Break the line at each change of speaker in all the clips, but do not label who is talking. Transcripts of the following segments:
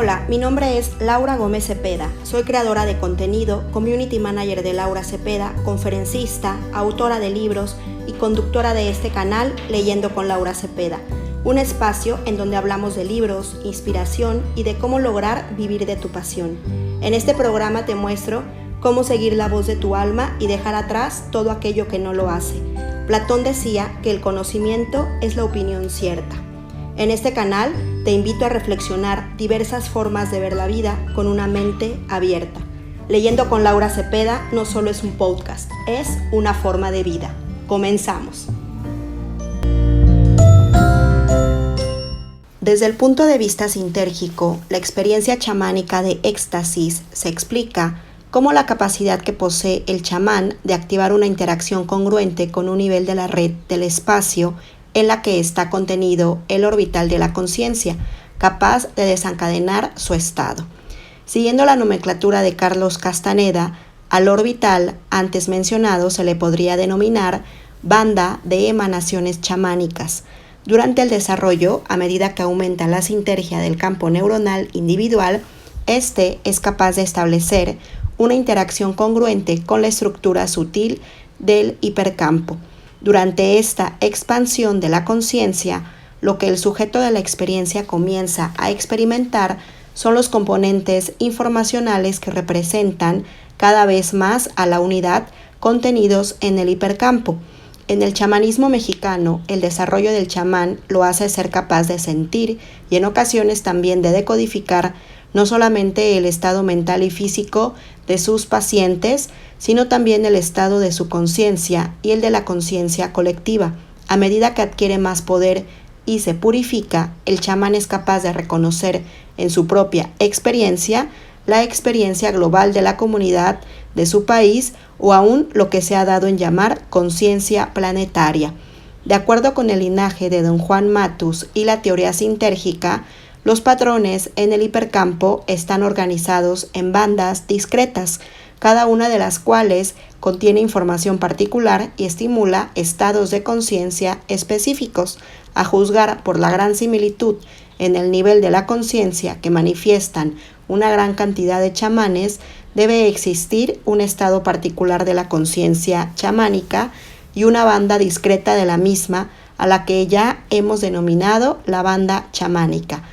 Hola, mi nombre es Laura Gómez Cepeda. Soy creadora de contenido, community manager de Laura Cepeda, conferencista, autora de libros y conductora de este canal Leyendo con Laura Cepeda, un espacio en donde hablamos de libros, inspiración y de cómo lograr vivir de tu pasión. En este programa te muestro cómo seguir la voz de tu alma y dejar atrás todo aquello que no lo hace. Platón decía que el conocimiento es la opinión cierta. En este canal te invito a reflexionar diversas formas de ver la vida con una mente abierta. Leyendo con Laura Cepeda no solo es un podcast, es una forma de vida. Comenzamos. Desde el punto de vista sintérgico, la experiencia chamánica de éxtasis se explica como la capacidad que posee el chamán de activar una interacción congruente con un nivel de la red del espacio en la que está contenido el orbital de la conciencia, capaz de desencadenar su estado. Siguiendo la nomenclatura de Carlos Castaneda, al orbital antes mencionado se le podría denominar banda de emanaciones chamánicas. Durante el desarrollo, a medida que aumenta la sinergia del campo neuronal individual, este es capaz de establecer una interacción congruente con la estructura sutil del hipercampo. Durante esta expansión de la conciencia, lo que el sujeto de la experiencia comienza a experimentar son los componentes informacionales que representan cada vez más a la unidad contenidos en el hipercampo. En el chamanismo mexicano, el desarrollo del chamán lo hace ser capaz de sentir y en ocasiones también de decodificar no solamente el estado mental y físico de sus pacientes, sino también el estado de su conciencia y el de la conciencia colectiva. A medida que adquiere más poder y se purifica, el chamán es capaz de reconocer en su propia experiencia la experiencia global de la comunidad de su país o aún lo que se ha dado en llamar conciencia planetaria. De acuerdo con el linaje de don Juan Matus y la teoría sintérgica, los patrones en el hipercampo están organizados en bandas discretas, cada una de las cuales contiene información particular y estimula estados de conciencia específicos. A juzgar por la gran similitud en el nivel de la conciencia que manifiestan una gran cantidad de chamanes, debe existir un estado particular de la conciencia chamánica y una banda discreta de la misma, a la que ya hemos denominado la banda chamánica.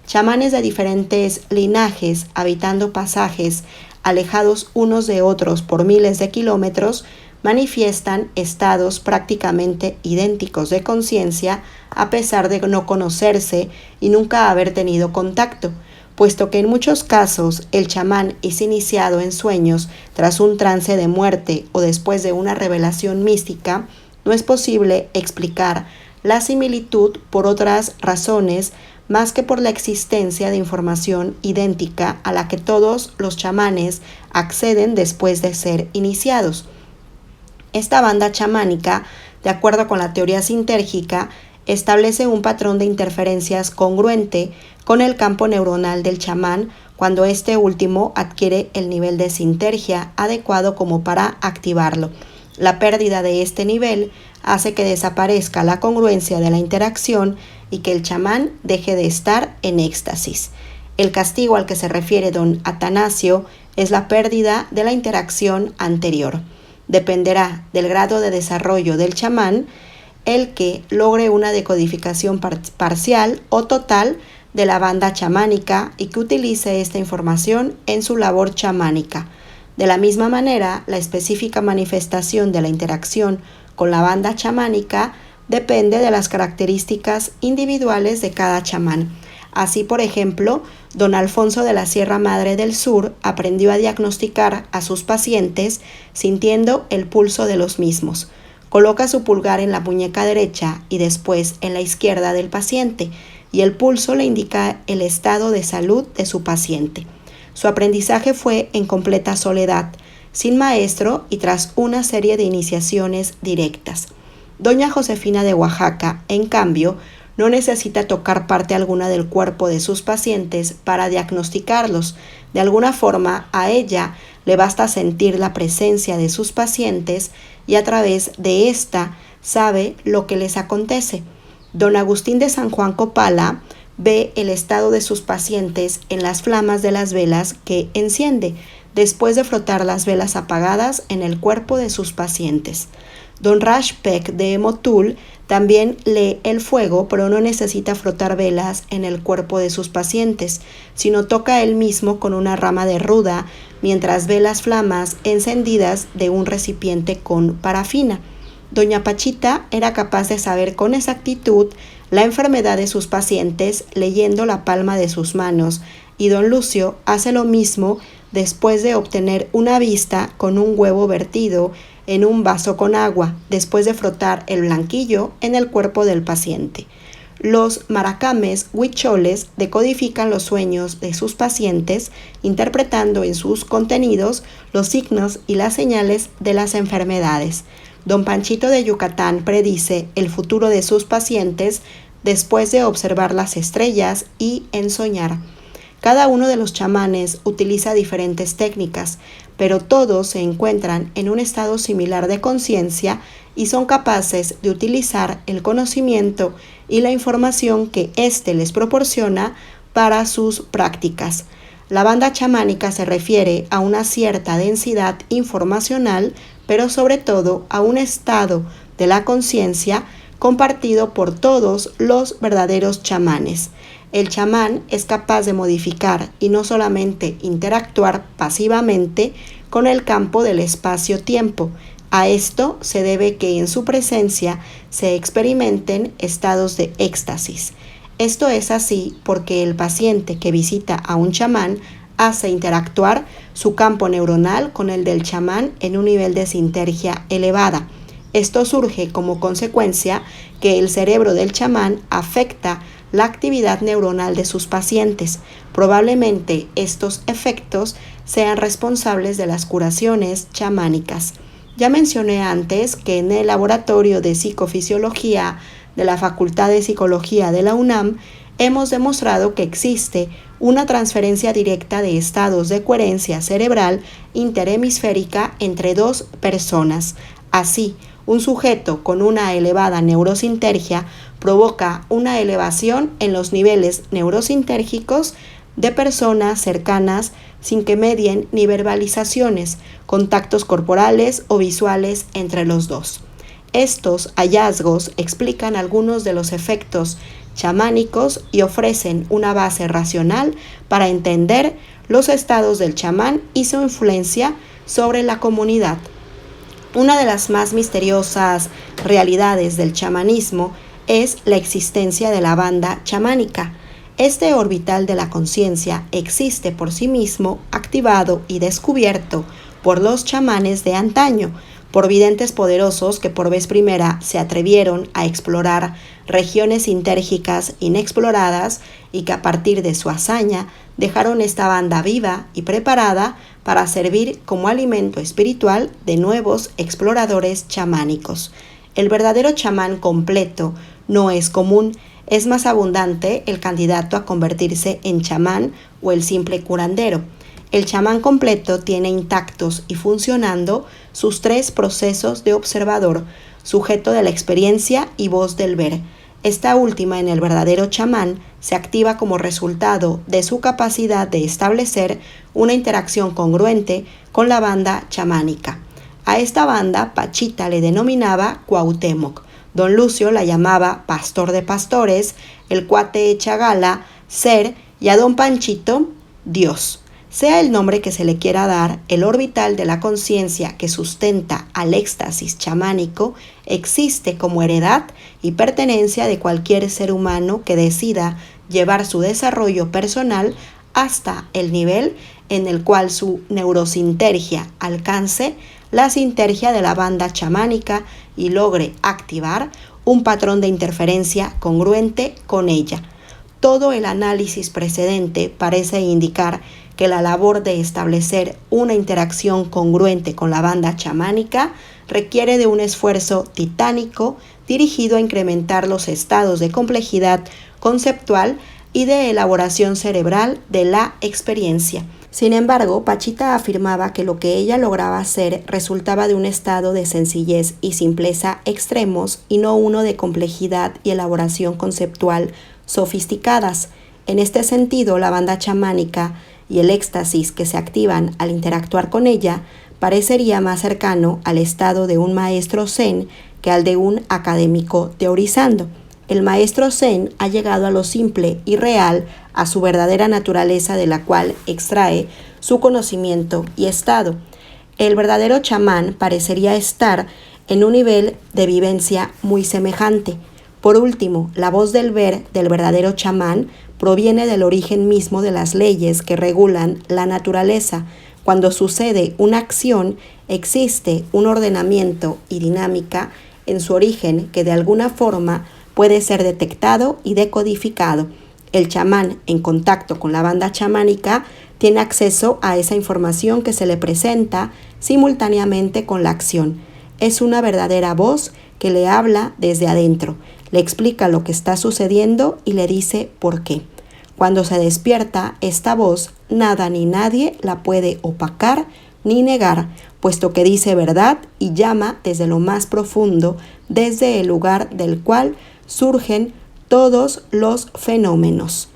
Chamanes de diferentes linajes, habitando pasajes alejados unos de otros por miles de kilómetros, manifiestan estados prácticamente idénticos de conciencia a pesar de no conocerse y nunca haber tenido contacto, puesto que en muchos casos el chamán es iniciado en sueños tras un trance de muerte o después de una revelación mística. No es posible explicar la similitud por otras razones más que por la existencia de información idéntica a la que todos los chamanes acceden después de ser iniciados. Esta banda chamánica, de acuerdo con la teoría sintérgica, establece un patrón de interferencias congruente con el campo neuronal del chamán cuando este último adquiere el nivel de sinergia adecuado como para activarlo. La pérdida de este nivel hace que desaparezca la congruencia de la interacción y que el chamán deje de estar en éxtasis. El castigo al que se refiere don Atanasio es la pérdida de la interacción anterior. Dependerá del grado de desarrollo del chamán el que logre una decodificación parcial o total de la banda chamánica y que utilice esta información en su labor chamánica. De la misma manera, la específica manifestación de la interacción con la banda chamánica depende de las características individuales de cada chamán. Así, por ejemplo, don Alfonso de la Sierra Madre del Sur aprendió a diagnosticar a sus pacientes sintiendo el pulso de los mismos. Coloca su pulgar en la muñeca derecha y después en la izquierda del paciente, y el pulso le indica el estado de salud de su paciente. Su aprendizaje fue en completa soledad, sin maestro y tras una serie de iniciaciones directas. Doña Josefina de Oaxaca, en cambio, no necesita tocar parte alguna del cuerpo de sus pacientes para diagnosticarlos. De alguna forma, a ella le basta sentir la presencia de sus pacientes y a través de esta sabe lo que les acontece. Don Agustín de San Juan Copala ve el estado de sus pacientes en las flamas de las velas que enciende después de frotar las velas apagadas en el cuerpo de sus pacientes. Don Rashpeck de Motul también lee el fuego, pero no necesita frotar velas en el cuerpo de sus pacientes, sino toca él mismo con una rama de ruda mientras ve las flamas encendidas de un recipiente con parafina. Doña Pachita era capaz de saber con exactitud la enfermedad de sus pacientes leyendo la palma de sus manos, y don Lucio hace lo mismo después de obtener una vista con un huevo vertido en un vaso con agua, después de frotar el blanquillo en el cuerpo del paciente. Los maracames huicholes decodifican los sueños de sus pacientes, interpretando en sus contenidos los signos y las señales de las enfermedades. Don Panchito de Yucatán predice el futuro de sus pacientes después de observar las estrellas y ensoñar. Cada uno de los chamanes utiliza diferentes técnicas, pero todos se encuentran en un estado similar de conciencia y son capaces de utilizar el conocimiento y la información que éste les proporciona para sus prácticas. La banda chamánica se refiere a una cierta densidad informacional, pero sobre todo a un estado de la conciencia compartido por todos los verdaderos chamanes. El chamán es capaz de modificar y no solamente interactuar pasivamente con el campo del espacio-tiempo. A esto se debe que en su presencia se experimenten estados de éxtasis. Esto es así porque el paciente que visita a un chamán hace interactuar su campo neuronal con el del chamán en un nivel de sintergia elevada. Esto surge como consecuencia que el cerebro del chamán afecta la actividad neuronal de sus pacientes. Probablemente estos efectos sean responsables de las curaciones chamánicas. Ya mencioné antes que en el Laboratorio de Psicofisiología de la Facultad de Psicología de la UNAM hemos demostrado que existe una transferencia directa de estados de coherencia cerebral interhemisférica entre dos personas. Así, un sujeto con una elevada neurosintergia provoca una elevación en los niveles neurosintérgicos de personas cercanas sin que medien ni verbalizaciones, contactos corporales o visuales entre los dos. Estos hallazgos explican algunos de los efectos chamánicos y ofrecen una base racional para entender los estados del chamán y su influencia sobre la comunidad. Una de las más misteriosas realidades del chamanismo es la existencia de la banda chamánica. Este orbital de la conciencia existe por sí mismo, activado y descubierto por los chamanes de antaño, por videntes poderosos que por vez primera se atrevieron a explorar regiones sintérgicas inexploradas y que a partir de su hazaña dejaron esta banda viva y preparada para servir como alimento espiritual de nuevos exploradores chamánicos. El verdadero chamán completo no es común, es más abundante el candidato a convertirse en chamán o el simple curandero. El chamán completo tiene intactos y funcionando sus tres procesos de observador, sujeto de la experiencia y voz del ver. Esta última en el verdadero chamán se activa como resultado de su capacidad de establecer una interacción congruente con la banda chamánica. A esta banda Pachita le denominaba Cuauhtémoc, don Lucio la llamaba pastor de pastores, el cuate Chagala ser y a don Panchito Dios. Sea el nombre que se le quiera dar, el orbital de la conciencia que sustenta al éxtasis chamánico existe como heredad y pertenencia de cualquier ser humano que decida llevar su desarrollo personal hasta el nivel en el cual su neurosintergia alcance la sintergia de la banda chamánica y logre activar un patrón de interferencia congruente con ella. Todo el análisis precedente parece indicar que la labor de establecer una interacción congruente con la banda chamánica requiere de un esfuerzo titánico dirigido a incrementar los estados de complejidad conceptual y de elaboración cerebral de la experiencia. Sin embargo, Pachita afirmaba que lo que ella lograba hacer resultaba de un estado de sencillez y simpleza extremos y no uno de complejidad y elaboración conceptual sofisticadas. En este sentido, la banda chamánica y el éxtasis que se activan al interactuar con ella parecería más cercano al estado de un maestro zen que al de un académico teorizando. El maestro zen ha llegado a lo simple y real, a su verdadera naturaleza de la cual extrae su conocimiento y estado. El verdadero chamán parecería estar en un nivel de vivencia muy semejante. Por último, la voz del ver del verdadero chamán proviene del origen mismo de las leyes que regulan la naturaleza. Cuando sucede una acción, existe un ordenamiento y dinámica en su origen que de alguna forma puede ser detectado y decodificado. El chamán, en contacto con la banda chamánica, tiene acceso a esa información que se le presenta simultáneamente con la acción. Es una verdadera voz que le habla desde adentro, le explica lo que está sucediendo y le dice por qué. Cuando se despierta esta voz, nada ni nadie la puede opacar ni negar, puesto que dice verdad y llama desde lo más profundo, desde el lugar del cual surgen todos los fenómenos.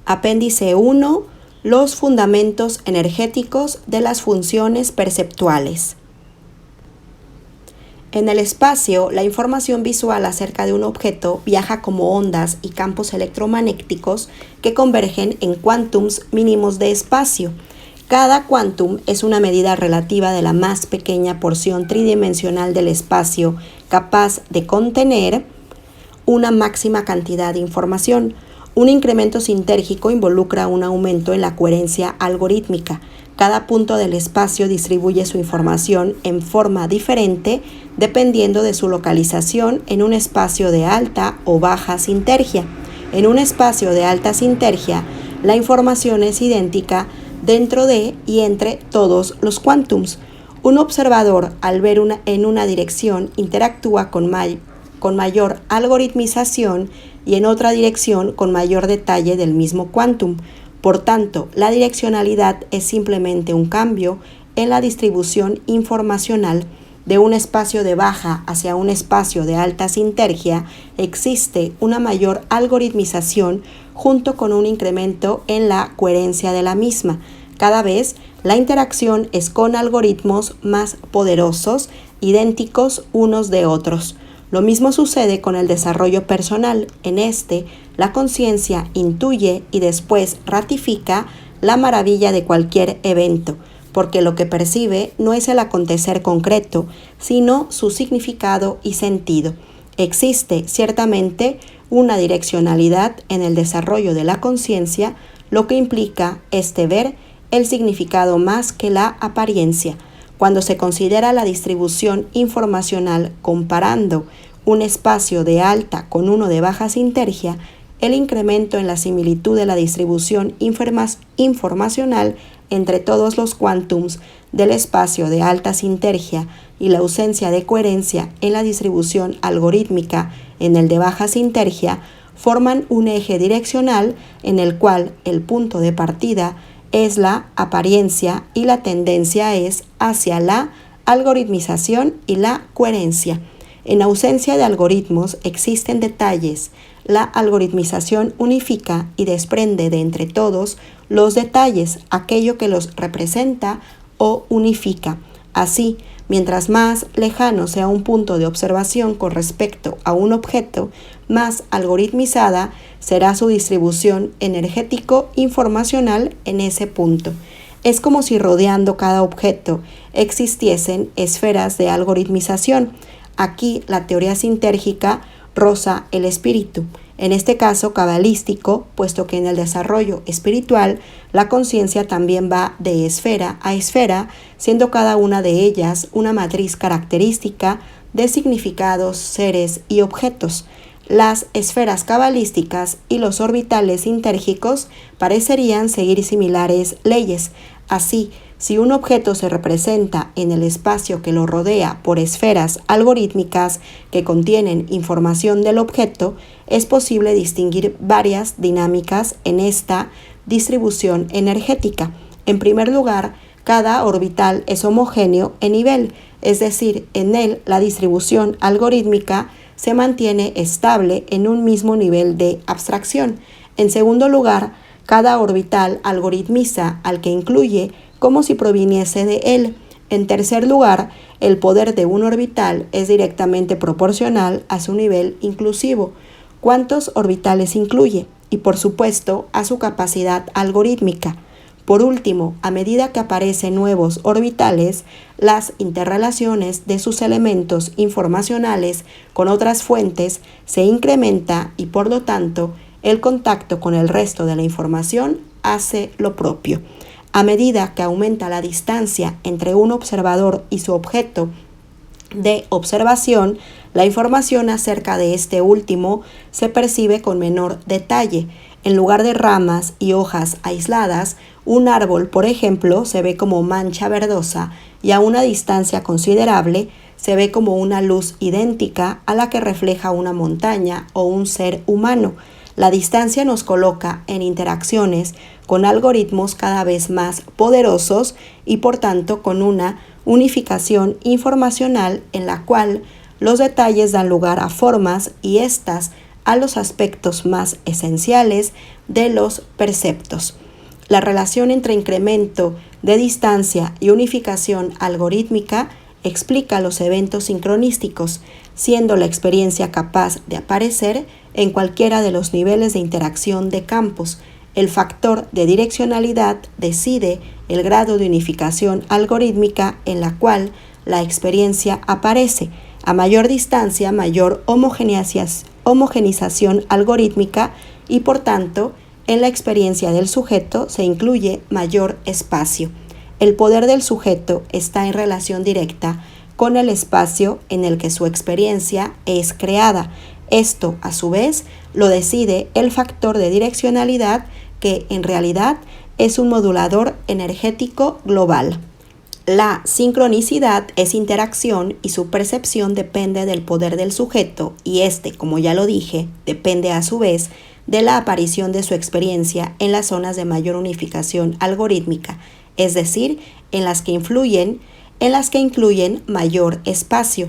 Apéndice 1. Los fundamentos energéticos de las funciones perceptuales. En el espacio, la información visual acerca de un objeto viaja como ondas y campos electromagnéticos que convergen en quantums mínimos de espacio. Cada quantum es una medida relativa de la más pequeña porción tridimensional del espacio capaz de contener una máxima cantidad de información. Un incremento sintérgico involucra un aumento en la coherencia algorítmica. Cada punto del espacio distribuye su información en forma diferente dependiendo de su localización en un espacio de alta o baja sintergia. En un espacio de alta sintergia, la información es idéntica dentro de y entre todos los quantums. Un observador, al ver en una dirección, interactúa con mayor algoritmización y en otra dirección con mayor detalle del mismo quantum. Por tanto, la direccionalidad es simplemente un cambio en la distribución informacional. De un espacio de baja hacia un espacio de alta sintergia existe una mayor algoritmización junto con un incremento en la coherencia de la misma. Cada vez la interacción es con algoritmos más poderosos, idénticos unos de otros. Lo mismo sucede con el desarrollo personal. En este, la conciencia intuye y después ratifica la maravilla de cualquier evento, porque lo que percibe no es el acontecer concreto, sino su significado y sentido. Existe ciertamente una direccionalidad en el desarrollo de la conciencia, lo que implica este ver el significado más que la apariencia. Cuando se considera la distribución informacional comparando un espacio de alta con uno de baja sintergia, el incremento en la similitud de la distribución informacional entre todos los quantums del espacio de alta sintergia y la ausencia de coherencia en la distribución algorítmica en el de baja sintergia forman un eje direccional en el cual el punto de partida es la apariencia y la tendencia es hacia la algoritmización y la coherencia. En ausencia de algoritmos existen detalles. La algoritmización unifica y desprende de entre todos los detalles, aquello que los representa o unifica. Así, mientras más lejano sea un punto de observación con respecto a un objeto, más algoritmizada será su distribución energético-informacional en ese punto. Es como si rodeando cada objeto existiesen esferas de algoritmización. Aquí la teoría sintérgica roza el espíritu, en este caso cabalístico, puesto que en el desarrollo espiritual la conciencia también va de esfera a esfera, siendo cada una de ellas una matriz característica de significados, seres y objetos. Las esferas cabalísticas y los orbitales sintérgicos parecerían seguir similares leyes. Así, si un objeto se representa en el espacio que lo rodea por esferas algorítmicas que contienen información del objeto, es posible distinguir varias dinámicas en esta distribución energética. En primer lugar, cada orbital es homogéneo en nivel, es decir, en él la distribución algorítmica se mantiene estable en un mismo nivel de abstracción. En segundo lugar, cada orbital algoritmiza al que incluye como si proviniese de él. En tercer lugar, el poder de un orbital es directamente proporcional a su nivel inclusivo. ¿Cuántos orbitales incluye? Y por supuesto, a su capacidad algorítmica. Por último, a medida que aparecen nuevos orbitales, las interrelaciones de sus elementos informacionales con otras fuentes se incrementa y por lo tanto el contacto con el resto de la información hace lo propio. A medida que aumenta la distancia entre un observador y su objeto de observación, la información acerca de este último se percibe con menor detalle. En lugar de ramas y hojas aisladas, un árbol, por ejemplo, se ve como mancha verdosa y a una distancia considerable se ve como una luz idéntica a la que refleja una montaña o un ser humano. La distancia nos coloca en interacciones con algoritmos cada vez más poderosos y por tanto con una unificación informacional en la cual los detalles dan lugar a formas y éstas a los aspectos más esenciales de los perceptos. La relación entre incremento de distancia y unificación algorítmica explica los eventos sincronísticos, siendo la experiencia capaz de aparecer en cualquiera de los niveles de interacción de campos. El factor de direccionalidad decide el grado de unificación algorítmica en la cual la experiencia aparece. A mayor distancia, mayor homogenización algorítmica y por tanto, en la experiencia del sujeto se incluye mayor espacio. El poder del sujeto está en relación directa con el espacio en el que su experiencia es creada. Esto, a su vez, lo decide el factor de direccionalidad, que en realidad es un modulador energético global. La sincronicidad es interacción y su percepción depende del poder del sujeto y este, como ya lo dije, depende a su vez de la aparición de su experiencia en las zonas de mayor unificación algorítmica, es decir, en las que incluyen mayor espacio.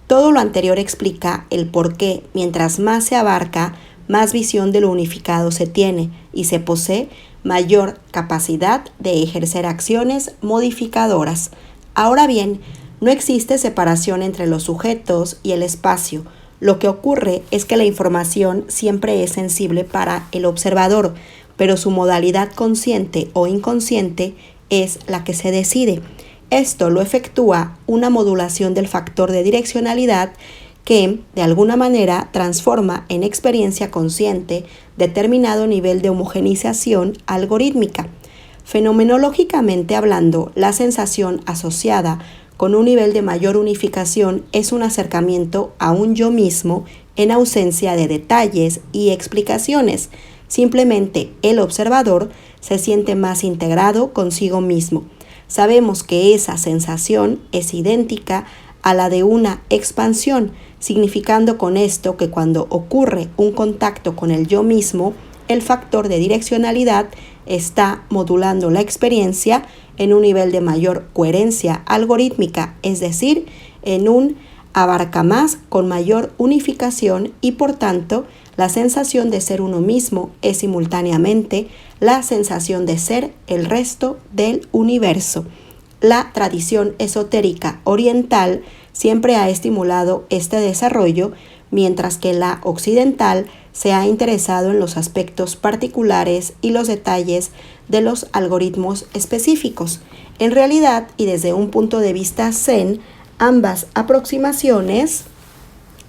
Todo lo anterior explica el por qué, mientras más se abarca, más visión de lo unificado se tiene y se posee mayor capacidad de ejercer acciones modificadoras. Ahora bien, no existe separación entre los sujetos y el espacio. Lo que ocurre es que la información siempre es sensible para el observador, pero su modalidad consciente o inconsciente es la que se decide. Esto lo efectúa una modulación del factor de direccionalidad que, de alguna manera, transforma en experiencia consciente determinado nivel de homogeneización algorítmica. Fenomenológicamente hablando, la sensación asociada con un nivel de mayor unificación es un acercamiento a un yo mismo en ausencia de detalles y explicaciones. Simplemente el observador se siente más integrado consigo mismo. Sabemos que esa sensación es idéntica a la de una expansión, significando con esto que cuando ocurre un contacto con el yo mismo, el factor de direccionalidad está modulando la experiencia en un nivel de mayor coherencia algorítmica, es decir, en un abarca más con mayor unificación y por tanto la sensación de ser uno mismo es simultáneamente la sensación de ser el resto del universo. La tradición esotérica oriental siempre ha estimulado este desarrollo, mientras que la occidental se ha interesado en los aspectos particulares y los detalles de los algoritmos específicos. En realidad, y desde un punto de vista zen, ambas aproximaciones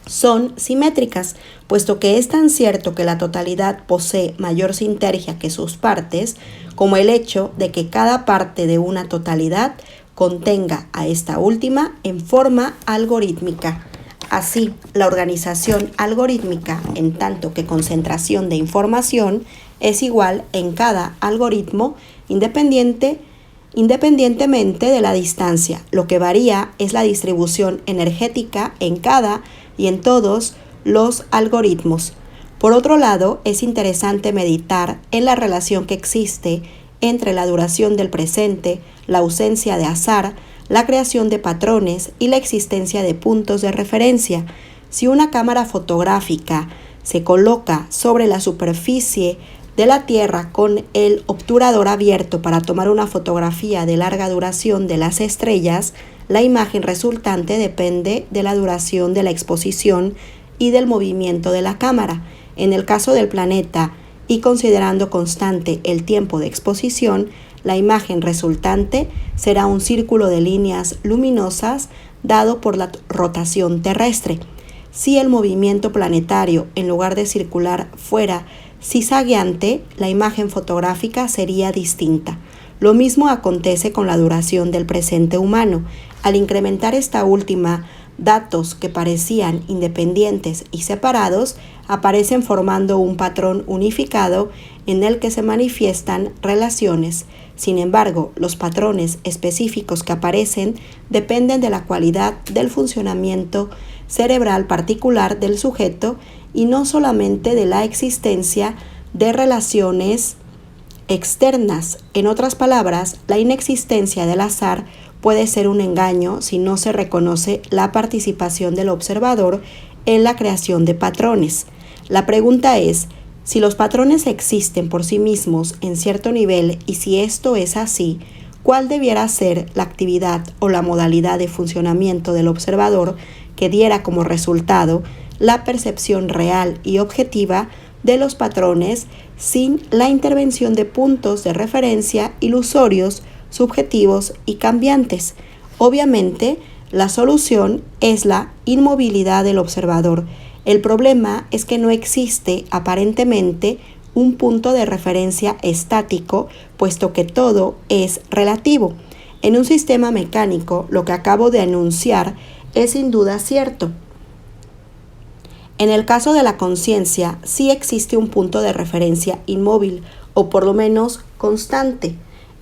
son simétricas, puesto que es tan cierto que la totalidad posee mayor sinergia que sus partes, como el hecho de que cada parte de una totalidad contenga a esta última en forma algorítmica. Así, la organización algorítmica, en tanto que concentración de información, es igual en cada algoritmo independientemente de la distancia. Lo que varía es la distribución energética en cada y en todos los algoritmos. Por otro lado, es interesante meditar en la relación que existe entre la duración del presente, la ausencia de azar, la creación de patrones y la existencia de puntos de referencia. Si una cámara fotográfica se coloca sobre la superficie de la Tierra con el obturador abierto para tomar una fotografía de larga duración de las estrellas, la imagen resultante depende de la duración de la exposición y del movimiento de la cámara. En el caso del planeta, y considerando constante el tiempo de exposición, la imagen resultante será un círculo de líneas luminosas dado por la rotación terrestre. Si el movimiento planetario, en lugar de circular, fuera zigzagueante, la imagen fotográfica sería distinta. Lo mismo acontece con la duración del presente humano. Al incrementar esta última, datos que parecían independientes y separados aparecen formando un patrón unificado en el que se manifiestan relaciones. Sin embargo, los patrones específicos que aparecen dependen de la cualidad del funcionamiento cerebral particular del sujeto y no solamente de la existencia de relaciones externas. En otras palabras, la inexistencia del azar puede ser un engaño si no se reconoce la participación del observador en la creación de patrones. La pregunta es, si los patrones existen por sí mismos en cierto nivel y si esto es así, ¿cuál debiera ser la actividad o la modalidad de funcionamiento del observador que diera como resultado la percepción real y objetiva de los patrones sin la intervención de puntos de referencia ilusorios, subjetivos y cambiantes? Obviamente, la solución es la inmovilidad del observador. El problema es que no existe aparentemente un punto de referencia estático, puesto que todo es relativo. En un sistema mecánico, lo que acabo de anunciar es sin duda cierto. En el caso de la conciencia, sí existe un punto de referencia inmóvil, o por lo menos constante,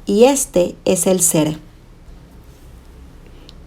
y este es el ser.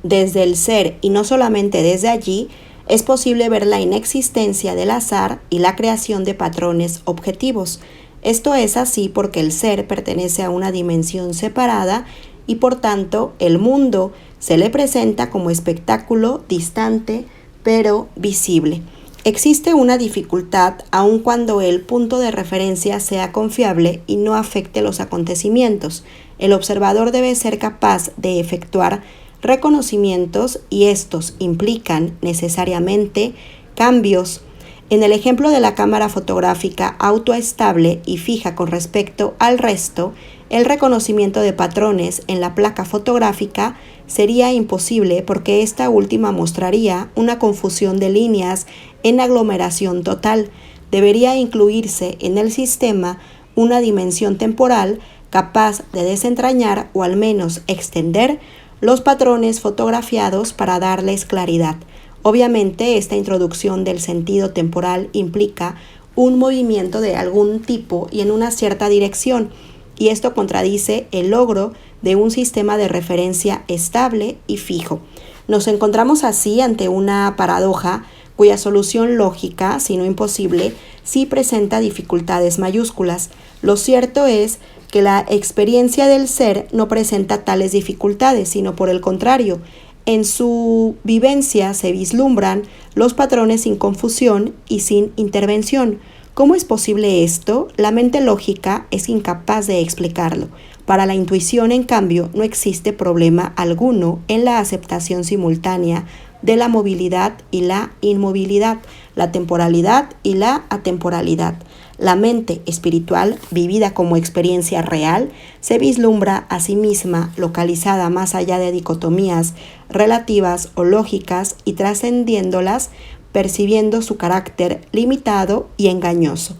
Desde el ser, y no solamente desde allí, es posible ver la inexistencia del azar y la creación de patrones objetivos. Esto es así porque el ser pertenece a una dimensión separada y por tanto el mundo se le presenta como espectáculo distante pero visible. Existe una dificultad aun cuando el punto de referencia sea confiable y no afecte los acontecimientos. El observador debe ser capaz de efectuar reconocimientos y estos implican necesariamente cambios. En el ejemplo de la cámara fotográfica autoestable y fija con respecto al resto, el reconocimiento de patrones en la placa fotográfica sería imposible porque esta última mostraría una confusión de líneas en aglomeración total. Debería incluirse en el sistema una dimensión temporal capaz de desentrañar o al menos extender los patrones fotografiados para darles claridad. Obviamente, esta introducción del sentido temporal implica un movimiento de algún tipo y en una cierta dirección, y esto contradice el logro de un sistema de referencia estable y fijo. Nos encontramos así ante una paradoja cuya solución lógica, si no imposible, sí presenta dificultades mayúsculas. Lo cierto es que la experiencia del ser no presenta tales dificultades, sino por el contrario, en su vivencia se vislumbran los patrones sin confusión y sin intervención. ¿Cómo es posible esto? La mente lógica es incapaz de explicarlo. Para la intuición, en cambio, no existe problema alguno en la aceptación simultánea de la movilidad y la inmovilidad, la temporalidad y la atemporalidad. La mente espiritual, vivida como experiencia real, se vislumbra a sí misma localizada más allá de dicotomías relativas o lógicas y trascendiéndolas, percibiendo su carácter limitado y engañoso.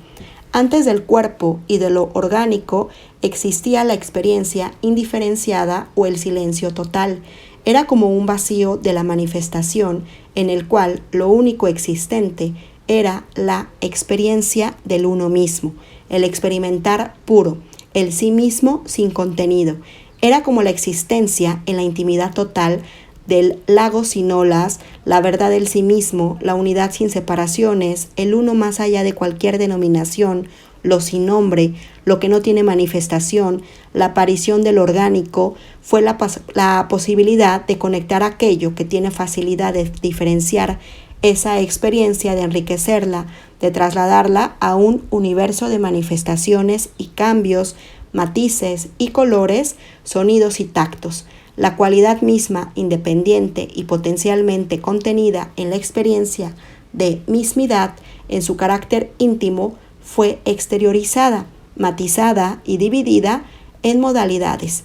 Antes del cuerpo y de lo orgánico existía la experiencia indiferenciada o el silencio total. Era como un vacío de la manifestación en el cual lo único existente era la experiencia del uno mismo, el experimentar puro, el sí mismo sin contenido. Era como la existencia en la intimidad total del lago sin olas, la verdad del sí mismo, la unidad sin separaciones, el uno más allá de cualquier denominación, lo sin nombre, lo que no tiene manifestación, la aparición del orgánico, fue la posibilidad de conectar aquello que tiene facilidad de diferenciar esa experiencia, de enriquecerla, de trasladarla a un universo de manifestaciones y cambios, matices y colores, sonidos y tactos. La cualidad misma, independiente y potencialmente contenida en la experiencia de mismidad, en su carácter íntimo, fue exteriorizada, matizada y dividida en modalidades.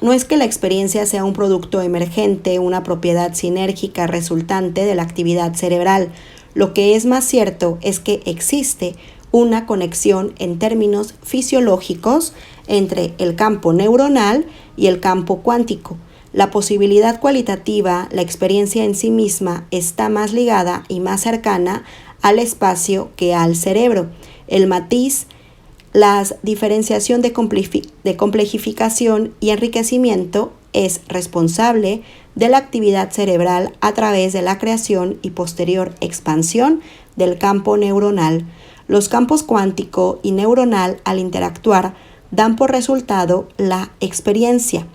No es que la experiencia sea un producto emergente, una propiedad sinérgica resultante de la actividad cerebral. Lo que es más cierto es que existe una conexión en términos fisiológicos entre el campo neuronal y el campo cuántico. La posibilidad cualitativa, la experiencia en sí misma, está más ligada y más cercana al espacio que al cerebro. El matiz, la diferenciación de complejificación y enriquecimiento es responsable de la actividad cerebral a través de la creación y posterior expansión del campo neuronal. Los campos cuántico y neuronal, al interactuar, dan por resultado la experiencia.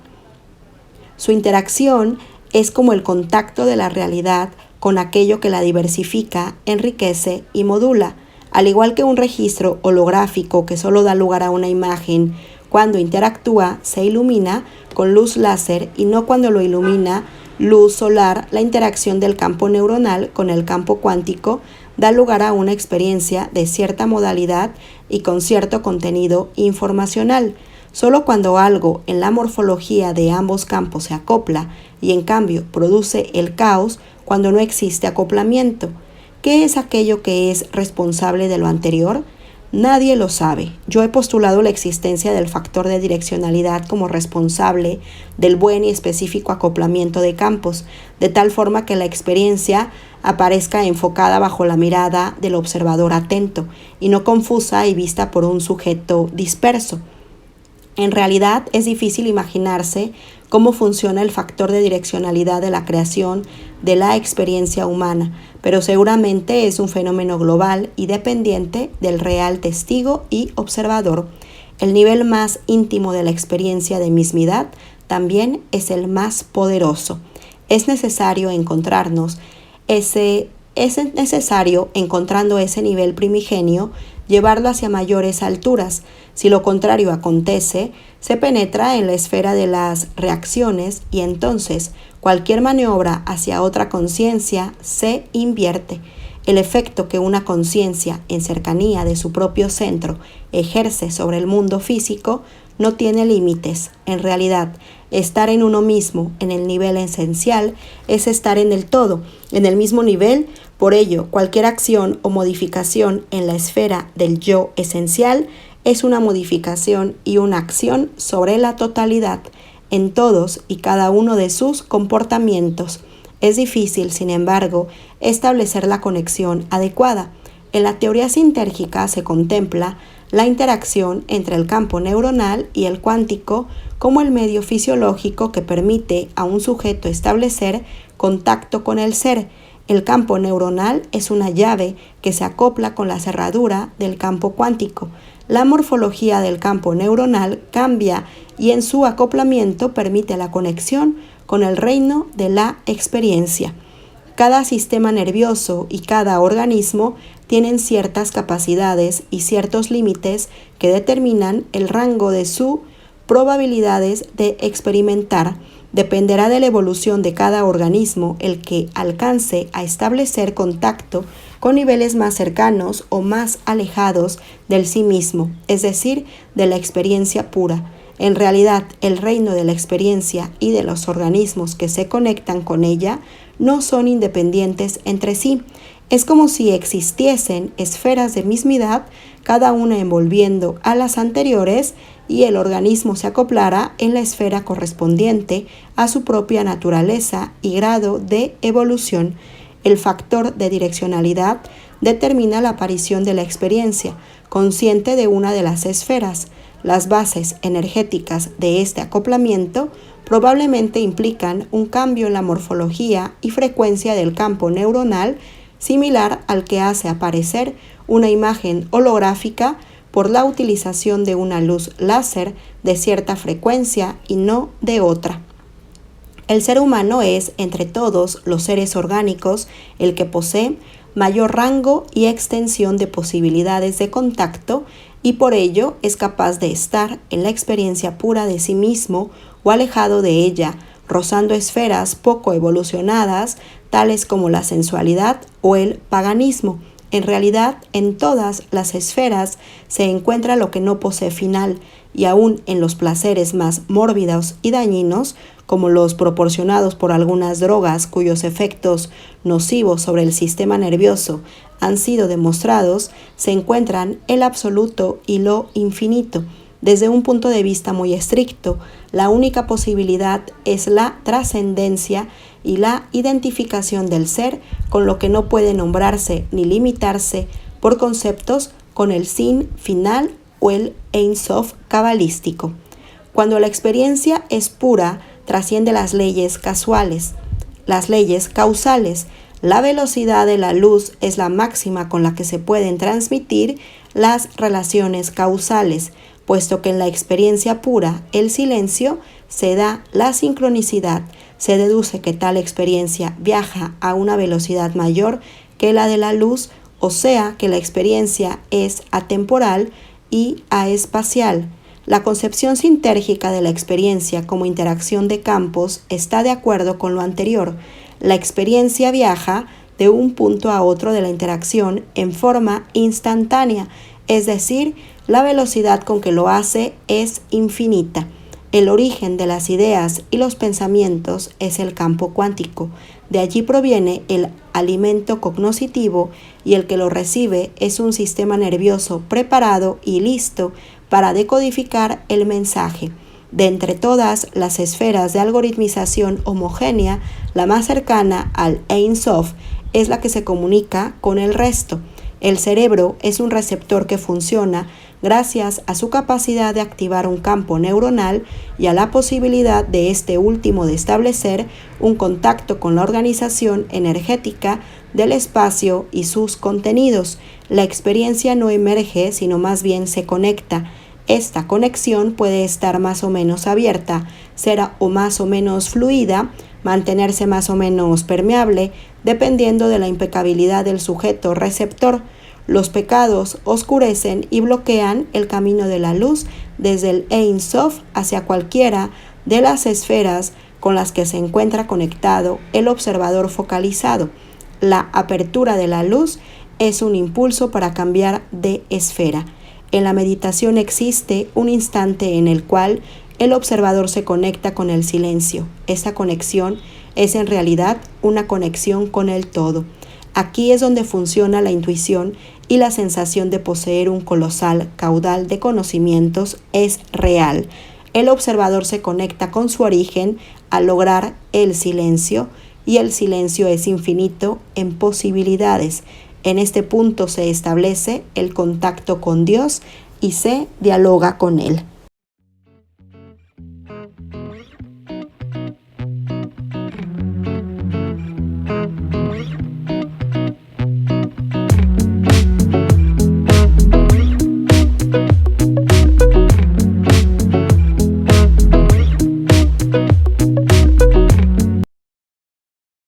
Su interacción es como el contacto de la realidad con aquello que la diversifica, enriquece y modula. Al igual que un registro holográfico que solo da lugar a una imagen, cuando interactúa se ilumina con luz láser y no cuando lo ilumina luz solar, la interacción del campo neuronal con el campo cuántico da lugar a una experiencia de cierta modalidad y con cierto contenido informacional. Solo cuando algo en la morfología de ambos campos se acopla y en cambio produce el caos, cuando no existe acoplamiento. ¿Qué es aquello que es responsable de lo anterior? Nadie lo sabe. Yo he postulado la existencia del factor de direccionalidad como responsable del buen y específico acoplamiento de campos, de tal forma que la experiencia aparezca enfocada bajo la mirada del observador atento y no confusa y vista por un sujeto disperso. En realidad es difícil imaginarse cómo funciona el factor de direccionalidad de la creación de la experiencia humana, pero seguramente es un fenómeno global y dependiente del real testigo y observador. El nivel más íntimo de la experiencia de mismidad también es el más poderoso. Es necesario encontrando ese nivel primigenio, llevarlo hacia mayores alturas. Si lo contrario acontece, se penetra en la esfera de las reacciones y entonces cualquier maniobra hacia otra conciencia se invierte. El efecto que una conciencia en cercanía de su propio centro ejerce sobre el mundo físico no tiene límites. En realidad, estar en uno mismo, en el nivel esencial, es estar en el todo, en el mismo nivel. Por ello, cualquier acción o modificación en la esfera del yo esencial es una modificación y una acción sobre la totalidad, en todos y cada uno de sus comportamientos. Es difícil, sin embargo, establecer la conexión adecuada. En la teoría sintérgica se contempla la interacción entre el campo neuronal y el cuántico como el medio fisiológico que permite a un sujeto establecer contacto con el ser. El campo neuronal es una llave que se acopla con la cerradura del campo cuántico. La morfología del campo neuronal cambia y en su acoplamiento permite la conexión con el reino de la experiencia. Cada sistema nervioso y cada organismo tienen ciertas capacidades y ciertos límites que determinan el rango de sus probabilidades de experimentar. Dependerá de la evolución de cada organismo el que alcance a establecer contacto con niveles más cercanos o más alejados del sí mismo, es decir, de la experiencia pura. En realidad, el reino de la experiencia y de los organismos que se conectan con ella no son independientes entre sí. Es como si existiesen esferas de mismidad, cada una envolviendo a las anteriores, y el organismo se acoplara en la esfera correspondiente a su propia naturaleza y grado de evolución. El factor de direccionalidad determina la aparición de la experiencia consciente de una de las esferas. Las bases energéticas de este acoplamiento probablemente implican un cambio en la morfología y frecuencia del campo neuronal similar al que hace aparecer una imagen holográfica por la utilización de una luz láser de cierta frecuencia y no de otra. El ser humano es, entre todos los seres orgánicos, el que posee mayor rango y extensión de posibilidades de contacto y por ello es capaz de estar en la experiencia pura de sí mismo o alejado de ella, rozando esferas poco evolucionadas, tales como la sensualidad o el paganismo. En realidad, en todas las esferas se encuentra lo que no posee final, y aún en los placeres más mórbidos y dañinos, como los proporcionados por algunas drogas cuyos efectos nocivos sobre el sistema nervioso han sido demostrados, se encuentran el absoluto y lo infinito. Desde un punto de vista muy estricto, la única posibilidad es la trascendencia y la identificación del ser con lo que no puede nombrarse ni limitarse por conceptos con el sin final o el Ein Sof cabalístico. Cuando la experiencia es pura, trasciende las leyes casuales, las leyes causales. La velocidad de la luz es la máxima con la que se pueden transmitir las relaciones causales, puesto que en la experiencia pura, el silencio, se da la sincronicidad. Se deduce que tal experiencia viaja a una velocidad mayor que la de la luz, o sea que la experiencia es atemporal y aespacial. La concepción sintérgica de la experiencia como interacción de campos está de acuerdo con lo anterior. La experiencia viaja de un punto a otro de la interacción en forma instantánea, es decir, la velocidad con que lo hace es infinita. El origen de las ideas y los pensamientos es el campo cuántico. De allí proviene el alimento cognoscitivo y el que lo recibe es un sistema nervioso preparado y listo para decodificar el mensaje. De entre todas las esferas de algoritmización homogénea, la más cercana al Ein Sof es la que se comunica con el resto. El cerebro es un receptor que funciona gracias a su capacidad de activar un campo neuronal y a la posibilidad de este último de establecer un contacto con la organización energética del espacio y sus contenidos. La experiencia no emerge, sino más bien se conecta. Esta conexión puede estar más o menos abierta, ser o más o menos fluida, mantenerse más o menos permeable, dependiendo de la impecabilidad del sujeto receptor. Los pecados oscurecen y bloquean el camino de la luz desde el Ein Sof hacia cualquiera de las esferas con las que se encuentra conectado el observador focalizado. La apertura de la luz es un impulso para cambiar de esfera. En la meditación existe un instante en el cual el observador se conecta con el silencio. Esta conexión es en realidad una conexión con el todo. Aquí es donde funciona la intuición y la sensación de poseer un colosal caudal de conocimientos es real. El observador se conecta con su origen al lograr el silencio y el silencio es infinito en posibilidades. En este punto se establece el contacto con Dios y se dialoga con Él.